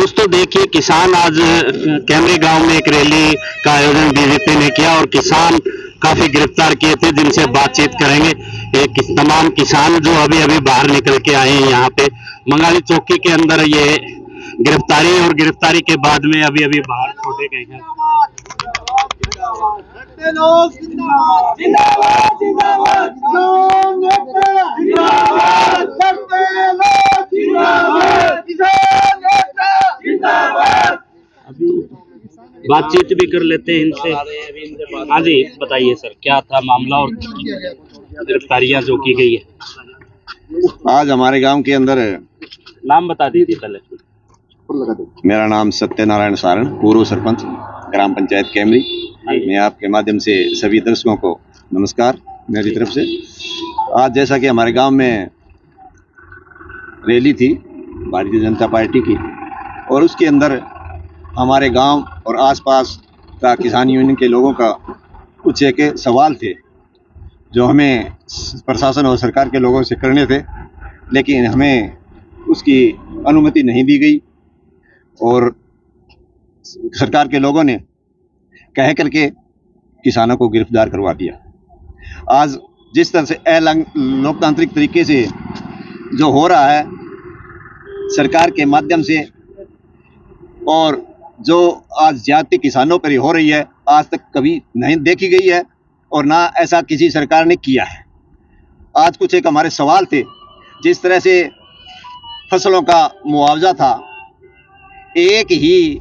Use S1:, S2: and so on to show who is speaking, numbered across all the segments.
S1: दोस्तों देखिए, किसान आज कैमरी गांव में एक रैली का आयोजन बीजेपी ने किया और किसान काफी गिरफ्तार किए थे, जिनसे बातचीत करेंगे। एक तमाम किसान जो अभी अभी बाहर निकल के आए हैं यहाँ पे मंगाली चौकी के अंदर, ये गिरफ्तारी और गिरफ्तारी के बाद में अभी अभी बाहर छोड़े गए हैं। अभी बातचीत भी कर लेते हैं इनसे। हाँ जी, बताइए सर, क्या था मामला और गिरफ्तारियां जो की गई है?
S2: आज हमारे गांव के अंदर,
S1: नाम बता दीजिए पहले।
S2: मेरा नाम सत्यनारायण सारण, पूर्व सरपंच ग्राम पंचायत कैमरी। मैं आपके माध्यम से सभी दर्शकों को नमस्कार मेरी तरफ से। आज जैसा कि हमारे गांव में रैली थी भारतीय जनता पार्टी की, और उसके अंदर हमारे गांव और आसपास का किसान यूनियन के लोगों का कुछ एक सवाल थे जो हमें प्रशासन और सरकार के लोगों से करने थे, लेकिन हमें उसकी अनुमति नहीं दी गई और सरकार के लोगों ने कह करके किसानों को गिरफ्तार करवा दिया। आज जिस तरह से लोकतांत्रिक तरीके से जो हो रहा है सरकार के माध्यम से, और जो आज ज्यादती किसानों पर ही हो रही है, आज तक कभी नहीं देखी गई है और ना ऐसा किसी सरकार ने किया है। आज कुछ एक हमारे सवाल थे, जिस तरह से फसलों का मुआवजा था, एक ही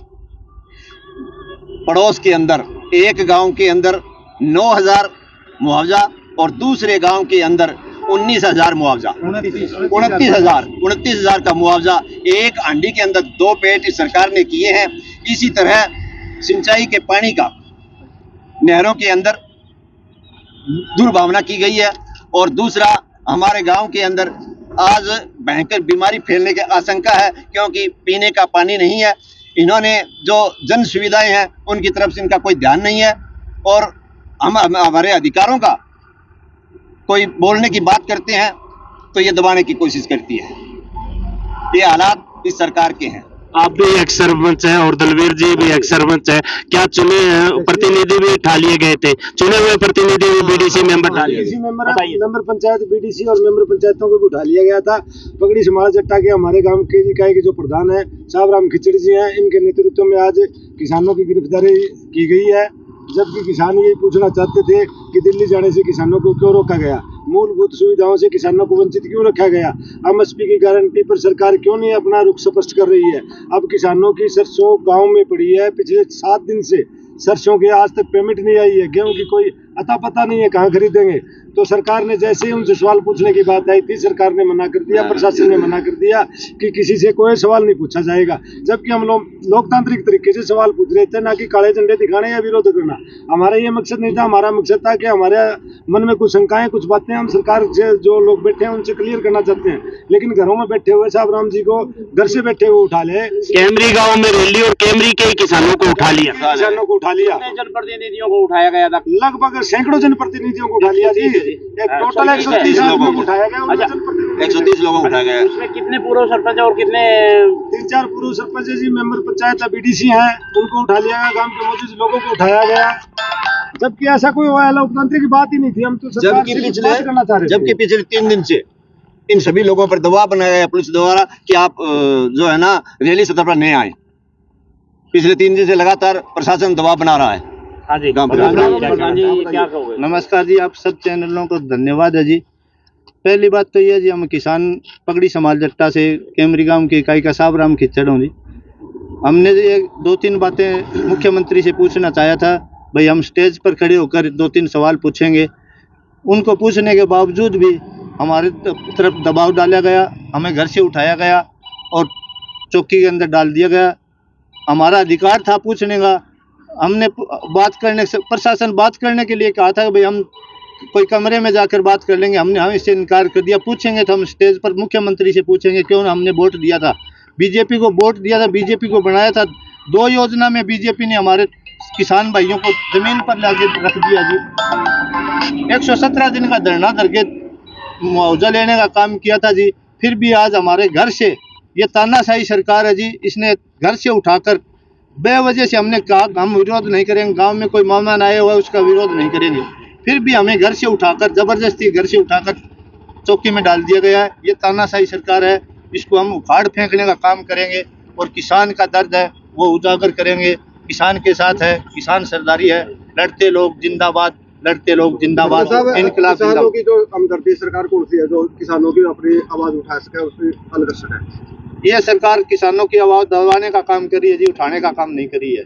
S2: पड़ोस के अंदर एक गांव के अंदर 9,000 मुआवजा और दूसरे गांव के अंदर 19,000 मुआवजा, 29,000 का मुआवजा एक हांडी के अंदर 2 पेट सरकार ने किए हैं। इसी तरह सिंचाई के पानी का नहरों के अंदर दुर्भावना की गई है। और दूसरा, हमारे गांव के अंदर आज भयंकर बीमारी फैलने की आशंका है, क्योंकि पीने का पानी नहीं है। इन्होंने जो जन सुविधाएं हैं उनकी तरफ से इनका कोई ध्यान नहीं है, और हम हमारे अधिकारों का कोई बोलने की बात करते हैं तो ये दबाने की कोशिश करती है। ये हालात इस सरकार के हैं।
S1: आप भी एक सरपंच हैं और दलवीर जी भी एक सरपंच है, क्या चुने प्रतिनिधि भी उठा लिए गए थे? चुने हुए प्रतिनिधि बीडीसी मेंबर उठा लिए?
S3: मेंबर पंचायत बीडीसी और मेंबर पंचायतों को उठा लिया गया था। पगड़ी समाज जट्टा के हमारे गांव के इकाई के जो प्रधान है साहब राम खिचड़ी जी हैं, इनके नेतृत्व में आज किसानों की गिरफ्तारी की गई है। जबकि किसान ये पूछना चाहते थे कि दिल्ली जाने से किसानों को क्यों रोका गया, मूलभूत सुविधाओं से किसानों को वंचित क्यों रखा गया, एमएसपी की गारंटी पर सरकार क्यों नहीं अपना रुख स्पष्ट कर रही है। अब किसानों की सरसों गांव में पड़ी है, पिछले 7 दिन से सरसों के आज तक पेमेंट नहीं आई है, गेहूं की कोई अता पता नहीं है कहाँ खरीदेंगे। तो सरकार ने जैसे ही उनसे सवाल पूछने की बात आई थी, सरकार ने मना कर दिया, प्रशासन ने मना कर दिया कि किसी से कोई सवाल नहीं पूछा जाएगा। जबकि हम लोग लोकतांत्रिक तरीके से सवाल पूछ रहे थे, ना कि काले झंडे दिखाने या विरोध करना। हमारा ये मकसद नहीं था। हमारा मकसद था कि हमारे मन में कुछ शंकाएं, कुछ बातें हम सरकार से जो लोग बैठे हैं उनसे क्लियर करना चाहते हैं। लेकिन घरों में बैठे हुए साहब राम जी को घर से बैठे हुए उठा ले।
S1: कैमरी गांव में रैली और कैमरी के किसानों को उठा लिया,
S3: किसानों को उठा लिया।
S1: जनप्रतिनिधियों को उठाया गया था,
S3: लगभग सैकड़ों जनप्रतिनिधियों को उठा लिया जी। टोटल 130 लोगों को उठाया गया।
S2: 130 लोगों को उठाया गया।
S1: उसमें कितने पूर्व सरपंच और कितने
S3: 3-4 पूर्व सरपंच जी, मेंबर पंचायत बीडीसी हैं, उनको उठा लिया गया। गांव के मौजूद लोगों को उठाया गया, जबकि ऐसा कोई लोकतंत्र की बात ही नहीं थी। हम तो
S2: जबकि पिछले 3 दिन से इन सभी लोगों पर दबाव बनाया गया पुलिस द्वारा कि आप जो है ना रैली सतह पर नहीं आए। पिछले 3 दिन से लगातार प्रशासन दबाव बना रहा है।
S1: हाँ जी, क्या कहोगे?
S4: नमस्कार जी, आप सब चैनलों को धन्यवाद है जी। पहली बात तो ये जी, हम किसान पगड़ी समाज जट्टा से कैमरी गांव की इकाई का साहब राम खिचड़ हूँ जी। हमने ये 2-3 बातें मुख्यमंत्री से पूछना चाहा था। भाई हम स्टेज पर खड़े होकर 2-3 सवाल पूछेंगे। उनको पूछने के बावजूद भी हमारे तरफ दबाव डाला गया, हमें घर से उठाया गया और चौकी के अंदर डाल दिया गया। हमारा अधिकार था पूछने का। हमने बात करने से, प्रशासन बात करने के लिए कहा था कि भाई हम कोई कमरे में जाकर बात कर लेंगे, हमने इससे इनकार कर दिया। पूछेंगे तो हम स्टेज पर मुख्यमंत्री से पूछेंगे क्यों हमने वोट दिया था, बीजेपी को वोट दिया था, बीजेपी को बनाया था। 2 योजना में बीजेपी ने हमारे किसान भाइयों को जमीन पर लाके रख दिया जी। 117 दिन का धरना करके मुआवजा लेने का काम किया था जी। फिर भी आज हमारे घर से ये तानाशाही सरकार है जी। इसने घर से उठाकर बेवजह से हमने कहा हम विरोध नहीं करेंगे, गांव में कोई मेहमान आए हुआ उसका विरोध नहीं करेंगे, फिर भी हमें घर से उठाकर जबरदस्ती घर से उठाकर चौकी में डाल दिया गया है। ये तानाशाही सरकार है, इसको हम उखाड़ फेंकने का काम करेंगे और किसान का दर्द है वो उजागर करेंगे। किसान के साथ है, किसान सरदारी है, लड़ते लोग जिंदाबाद, लड़ते लोग जिंदाबाद, इनकलाब
S3: किसानों
S4: जिंदाबाद।
S3: की जो हमदर्दी सरकार कौन सी है जो किसानों की अपनी आवाज उठा सके, उससे हल कर सके?
S4: ये सरकार किसानों की आवाज दबाने का काम कर रही है जी, उठाने का काम नहीं करी है।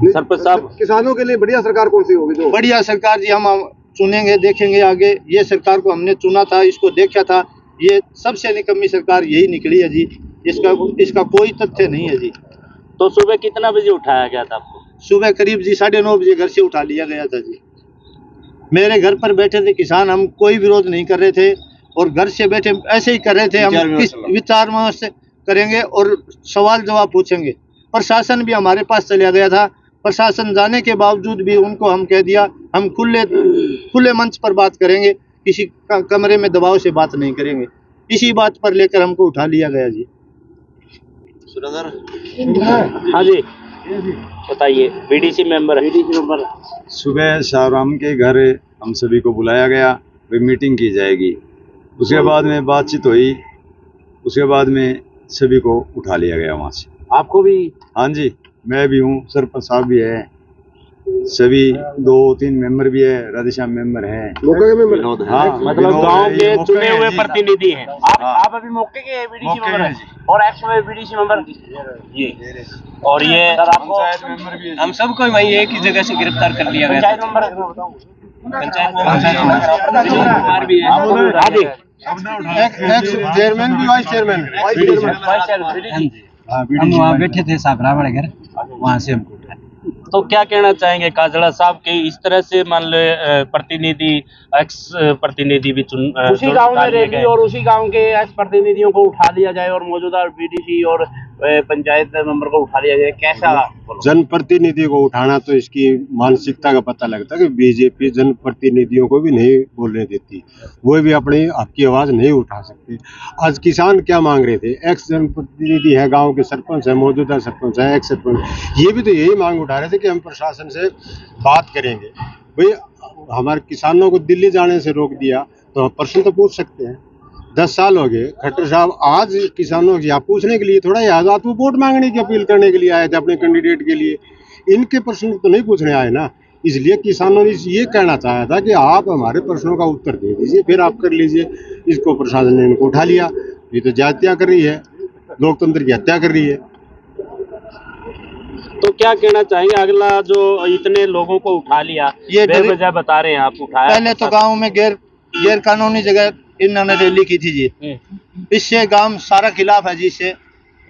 S1: सरपंच साहब,
S3: किसानों के लिए बढ़िया सरकार कौन सी होगी जो
S4: बढ़िया सरकार जी हम चुनेंगे, देखेंगे आगे। ये सरकार को हमने चुना था, इसको देखा था, ये सबसे निकम्मी सरकार यही निकली है जी। इसका कोई तथ्य नहीं है जी।
S1: तो सुबह कितना बजे उठाया गया था आपको?
S4: सुबह करीब जी 9:30 बजे घर से उठा लिया गया था जी। मेरे घर पर बैठे थे किसान, हम कोई विरोध नहीं कर रहे थे और घर से बैठे ऐसे ही कर रहे थे। हम किस विचार विमर्श करेंगे और सवाल जवाब पूछेंगे। प्रशासन भी हमारे पास चला गया था, प्रशासन जाने के बावजूद भी उनको हम कह दिया हम खुले मंच पर बात करेंगे, किसी कमरे में दबाव से बात नहीं करेंगे। इसी बात पर लेकर हमको उठा लिया गया जी।
S1: हाँ जी, बताइए। बीडीसी मेंबर
S5: सुबह शाहराम के घर हम सभी को बुलाया गया, वे मीटिंग की जाएगी। उसके बाद में बातचीत हुई, उसके बाद में सभी को उठा लिया गया वहाँ से।
S1: आपको भी?
S5: हाँ जी, मैं भी हूँ, सरपंच साहब भी है, सभी 2-3 मेंबर भी है, राधेश्याम मेंबर है।
S3: मौके के मेंबर?
S5: हाँ,
S1: मतलब गांव के चुने हुए प्रतिनिधि हैं।
S5: हाँ।
S1: आप अभी मौके के बीडीसी
S5: मौके
S1: मेंबर
S5: के
S1: हैं
S5: जी।
S1: और एक्स में बीडीसी मेंबर ये, और ये सर आपको
S5: मेंबर भी है।
S6: हम सबको वहीं एक ही जगह से गिरफ्तार कर लिया गया।
S1: पंचायत मेंबर
S6: कुमार भी है।
S1: हाँ जी,
S3: चेयरमैन भी, वाइस चेयरमैन?
S6: हम वहाँ बैठे थे साबरा वाले घर, वहाँ से हमको उठाया।
S1: तो क्या कहना चाहेंगे काजड़ा साहब के इस तरह से मान लो प्रतिनिधि एक्स प्रतिनिधि भी उसी गांव में रैली और उसी गांव के एक्स प्रतिनिधियों को उठा लिया जाए और मौजूदा बीडीसी और पंचायत मेंबर को उठा लिया जाए, कैसा?
S3: जनप्रतिनिधि को उठाना तो इसकी मानसिकता का पता लगता है कि बीजेपी जनप्रतिनिधियों को भी नहीं बोलने देती, वो भी अपनी आपकी आवाज नहीं उठा सकते। आज किसान क्या मांग रहे थे? एक्स जनप्रतिनिधि है, गांव के सरपंच है, मौजूदा सरपंच है, एक्स सरपंच, ये भी तो यही मांग उठा रहे थे कि हम प्रशासन से बात करेंगे। भाई हमारे किसानों को दिल्ली जाने से रोक दिया तो आप प्रश्न तो पूछ सकते हैं। 10 साल हो गए, खट्टर साहब आज किसानों की आप पूछने के लिए थोड़ा याद, आप वोट मांगने की अपील करने के लिए आए थे अपने कैंडिडेट के लिए, इनके प्रश्न तो नहीं पूछने आए ना। इसलिए किसानों ने ये कहना चाहा था कि आप हमारे प्रश्नों का उत्तर दे दीजिए, फिर आप कर लीजिए। इसको प्रशासन ने इनको उठा लिया। ये तो जातियाँ कर रही है, लोकतंत्र की हत्या कर रही है।
S1: तो क्या कहना चाहेंगे? अगला जो इतने लोगों को उठा लिया,
S4: ये
S1: बेवजह बता रहे हैं आप उठाया।
S4: पहले तो गांव में गैर कानूनी जगह इन्होंने रैली की थी जी, इससे गांव सारा खिलाफ है जी।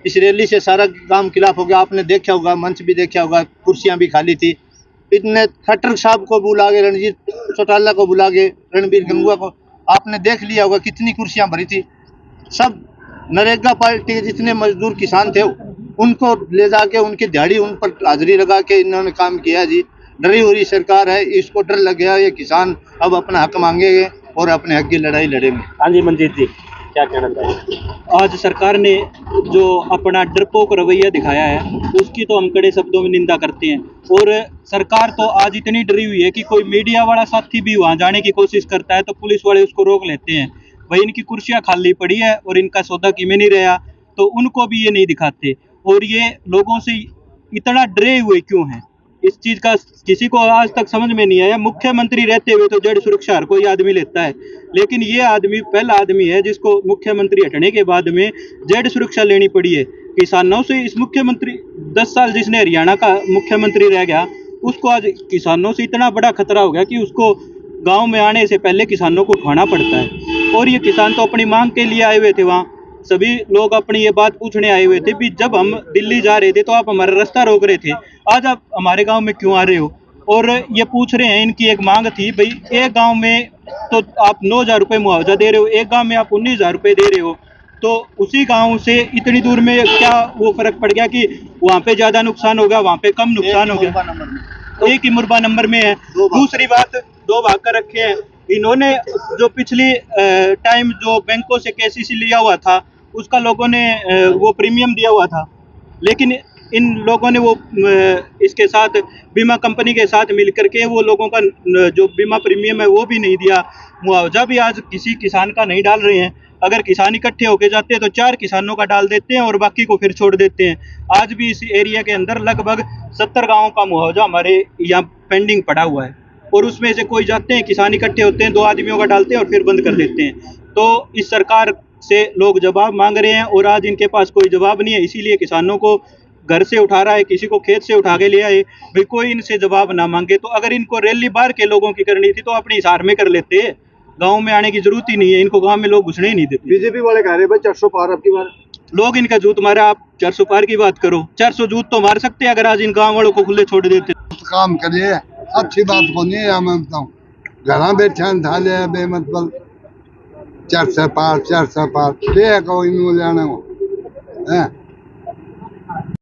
S4: इस रैली से सारा गांव खिलाफ हो गया। आपने देखा होगा, मंच भी देखा होगा, कुर्सियां भी खाली थी। इतने खट्टर साहब को बुला के, रणजीत चौटाला को बुला के, रणबीर गंगुआ को आपने देख लिया होगा कितनी कुर्सियां भरी थी। सब नरेगा पार्टी के जितने मजदूर किसान थे उनको ले जाके उनकी दिहाड़ी उन पर हाजिरी लगा के इन्होंने काम किया जी। डरी हुई सरकार है, इसको डर लग गया, ये किसान अब अपना हक मांगेंगे और अपने हक की लड़ाई लड़ेंगे।
S1: हाँ जी, मंजीत जी क्या कहना चाहिए?
S7: आज सरकार ने जो अपना डरपोक रवैया दिखाया है उसकी तो हम कड़े शब्दों में निंदा करते हैं। और सरकार तो आज इतनी डरी हुई है कि कोई मीडिया वाला साथी भी वहाँ जाने की कोशिश करता है तो पुलिस वाले उसको रोक लेते हैं। भाई इनकी कुर्सियाँ खाली पड़ी है और इनका सौदा कीमे नहीं रहा तो उनको भी ये नहीं दिखाते। और ये लोगों से इतना डरे हुए क्यों हैं, इस चीज़ का किसी को आज तक समझ में नहीं आया। मुख्यमंत्री रहते हुए तो जड़ सुरक्षा हर कोई आदमी लेता है, लेकिन ये आदमी पहला आदमी है जिसको मुख्यमंत्री हटने के बाद में जड़ सुरक्षा लेनी पड़ी है किसानों से। इस मुख्यमंत्री 10 साल जिसने हरियाणा का मुख्यमंत्री रह गया उसको आज किसानों से इतना बड़ा खतरा हो गया कि उसको गाँव में आने से पहले किसानों को उठाना पड़ता है। और ये किसान तो अपनी मांग के लिए आए हुए थे, वहाँ सभी लोग अपनी ये बात पूछने आए हुए थे भी जब हम दिल्ली जा रहे थे तो आप हमारा रास्ता रोक रहे थे, आज आप हमारे गांव में क्यों आ रहे हो? और ये पूछ रहे हैं, इनकी एक मांग थी भाई एक गांव में तो आप 9,000 रुपये मुआवजा दे रहे हो, एक गांव में आप 19,000 रुपये दे रहे हो, तो उसी गांव से इतनी दूर में क्या वो फर्क पड़ गया कि वहाँ पे ज़्यादा नुकसान हो गया, वहाँ पे कम नुकसान हो गया? एक ही मुरबा नंबर में है। दूसरी बात, 2 भाग कर रखे हैं इन्होंने। जो पिछली टाइम जो बैंकों से केसीसी लिया हुआ था उसका लोगों ने वो प्रीमियम दिया हुआ था, लेकिन इन लोगों ने वो इसके साथ बीमा कंपनी के साथ मिलकर के वो लोगों का जो बीमा प्रीमियम है वो भी नहीं दिया, मुआवजा भी आज किसी किसान का नहीं डाल रहे हैं। अगर किसान इकट्ठे होके जाते हैं तो 4 किसानों का डाल देते हैं और बाकी को फिर छोड़ देते हैं। आज भी इस एरिया के अंदर लगभग 70 गाँवों का मुआवजा हमारे यहाँ पेंडिंग पड़ा हुआ है, और उसमें से कोई जाते हैं, किसान इकट्ठे होते हैं, 2 आदमियों का डालते हैं और फिर बंद कर देते हैं। तो इस सरकार से लोग जवाब मांग रहे हैं और आज इनके पास कोई जवाब नहीं है, इसीलिए किसानों को घर से उठा रहा है, किसी को खेत से उठा के ले आए, भाई कोई इनसे जवाब ना मांगे। तो अगर इनको रैली बाहर के लोगों की करनी थी तो अपने हिसार में कर लेते, गांव में आने की जरूरत ही नहीं है, इनको गांव में लोग घुसने ही नहीं देते।
S3: बीजेपी वाले कह रहे हैं भाई 400 पार अब की बार।
S7: लोग इनका जूत मारा, आप 400 पार की बात करो, 400 जूत तो मार सकते हैं अगर आज इन गाँव वालों को खुले छोड़ देते।
S8: काम करिए, अच्छी बात को नहीं है, मैं बताऊँ घर बैठे था ले बे मतलब 400 पार 400 पार कोई लेना हो है